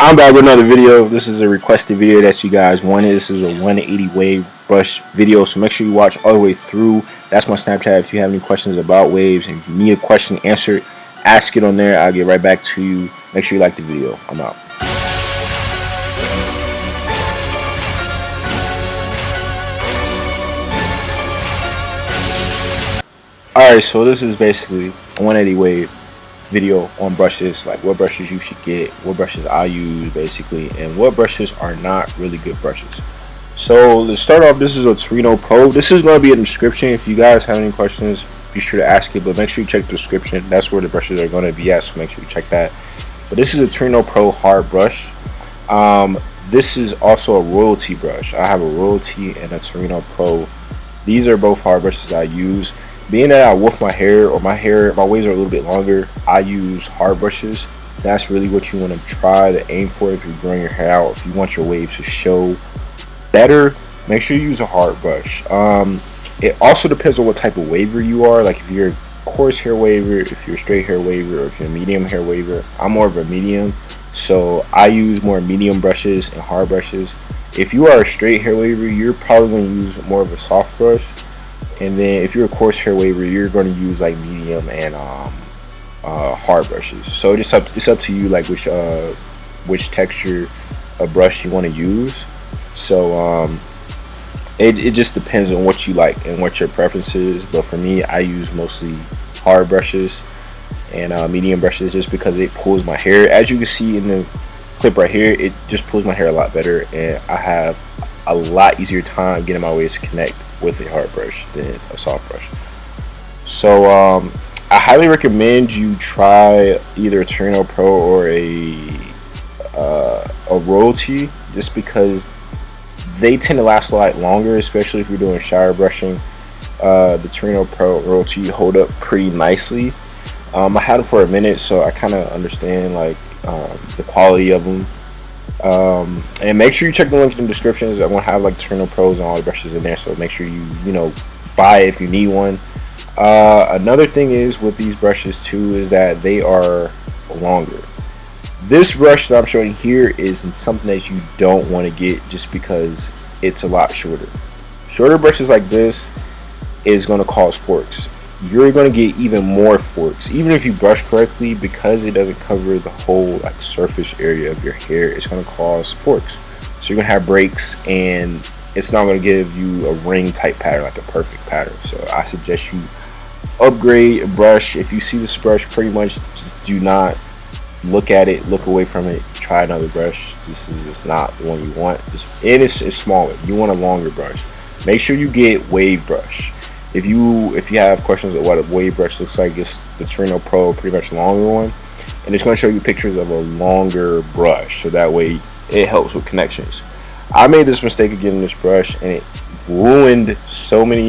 I'm back with another video. This is a requested video that you guys wanted. This is a 180 wave brush video, so make sure you watch all the way through. That's my Snapchat. If you have any questions about waves and you need a question answered, ask it on there. I'll get right back to you. Make sure you like the video. I'm out. Alright, so this is basically a 180 wave video on brushes, like what brushes you should get, what brushes I use basically, and what brushes are not really good brushes. So let's start off. This is a Torino Pro. This is going to be in the description. If you guys have any questions, be sure to ask it, but make sure you check the description. That's where the brushes are going to be at, so make sure you check that. But this is a Torino Pro hard brush. This is also a Royalty brush. I have a Royalty and a Torino Pro. These are both hard brushes I use. Being that I wolf my hair, or my waves are a little bit longer, I use hard brushes. That's really what you want to try to aim for if you're growing your hair out. If you want your waves to show better, make sure you use a hard brush. It also depends on what type of waver you are. Like if you're a coarse hair waver, if you're a straight hair waver, or if you're a medium hair waver. I'm more of a medium, so I use more medium brushes and hard brushes. If you are a straight hair waver, you're probably going to use more of a soft brush. And then if you're a coarse hair waver, you're going to use like medium and hard brushes. So it's up to you, like which texture of brush you want to use. So it just depends on what you like and what your preference is. But for me, I use mostly hard brushes and medium brushes, just because it pulls my hair. As you can see in the clip right here, it just pulls my hair a lot better, and I have a lot easier time getting my waves to connect with a hard brush than a soft brush. So I highly recommend you try either a Torino Pro or a Royalty, just because they tend to last a lot longer, especially if you're doing shower brushing. The Torino Pro Royalty hold up pretty nicely. I had them for a minute, so I kind of understand like the quality of them. And make sure you check the link in the descriptions. I'm gonna have like Torino Pros and all the brushes in there, so make sure you buy it if you need one. Another thing is with these brushes too is that they are longer. This brush that I'm showing here is something that you don't want to get, just because it's a lot shorter. Shorter brushes like this is going to cause forks. You're going to get even more forks, even if you brush correctly, because it doesn't cover the whole like surface area of your hair. It's going to cause forks, so you're going to have breaks, and it's not going to give you a ring type pattern, like a perfect pattern. So I suggest you upgrade a brush. If you see this brush, pretty much just do not look at it, look away from it, try another brush. This is just not the one you want. And it's smaller. You want a longer brush. Make sure you get wave brush. If you have questions of what a wave brush looks like, it's the Torino Pro, pretty much longer one, and it's going to show you pictures of a longer brush, so that way it helps with connections. I made this mistake of getting this brush, and it ruined so much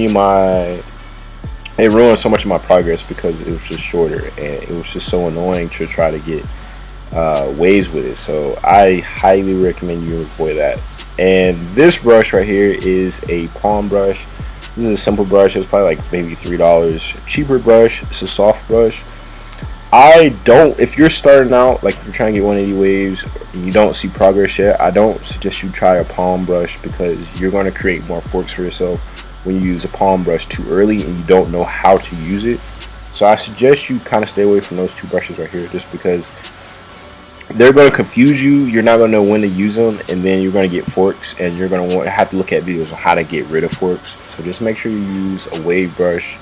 of my progress, because it was just shorter, and it was just so annoying to try to get waves with it. So I highly recommend you avoid that. And this brush right here is a palm brush. This is a simple brush. It's probably like maybe $3 cheaper brush. It's a soft brush. If you're starting out, like if you're trying to get 180 waves and you don't see progress yet, I don't suggest you try a palm brush, because you're going to create more forks for yourself when you use a palm brush too early and you don't know how to use it. So I suggest you kind of stay away from those two brushes right here, just because they're going to confuse you. You're not going to know when to use them, and then you're going to get forks, and you're going to have to look at videos on how to get rid of forks. So just make sure you use a wave brush,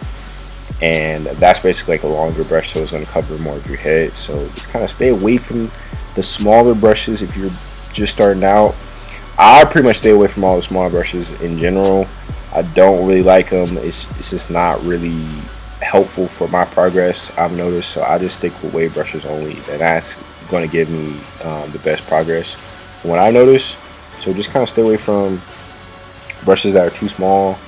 and that's basically like a longer brush, so it's going to cover more of your head. So just kind of stay away from the smaller brushes if you're just starting out. I pretty much stay away from all the smaller brushes in general. I don't really like them. It's just not really helpful for my progress, I've noticed. So I just stick with wave brushes only, and that's going to give me the best progress from what I noticed. So just kind of stay away from brushes that are too small.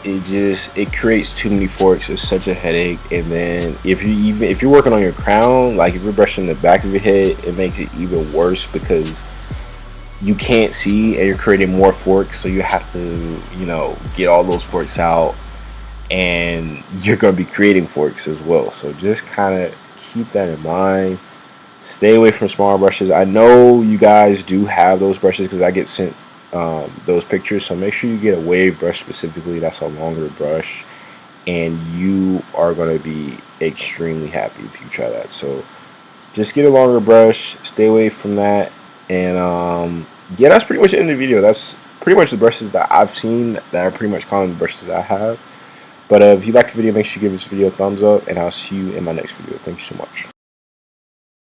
It creates too many forks. It's such a headache. And then if you're working on your crown, like if you're brushing the back of your head, it makes it even worse, because you can't see and you're creating more forks. So you have to get all those forks out, and you're going to be creating forks as well. So just kind of keep that in mind. Stay away from small brushes. I know you guys do have those brushes because I get sent those pictures. So make sure you get a wave brush specifically. That's a longer brush, and you are going to be extremely happy if you try that. So just get a longer brush. Stay away from that. And yeah, that's pretty much the end of the video. That's pretty much the brushes that I've seen that are pretty much common brushes that I have. But if you liked the video, make sure you give this video a thumbs up, and I'll see you in my next video. Thank you so much.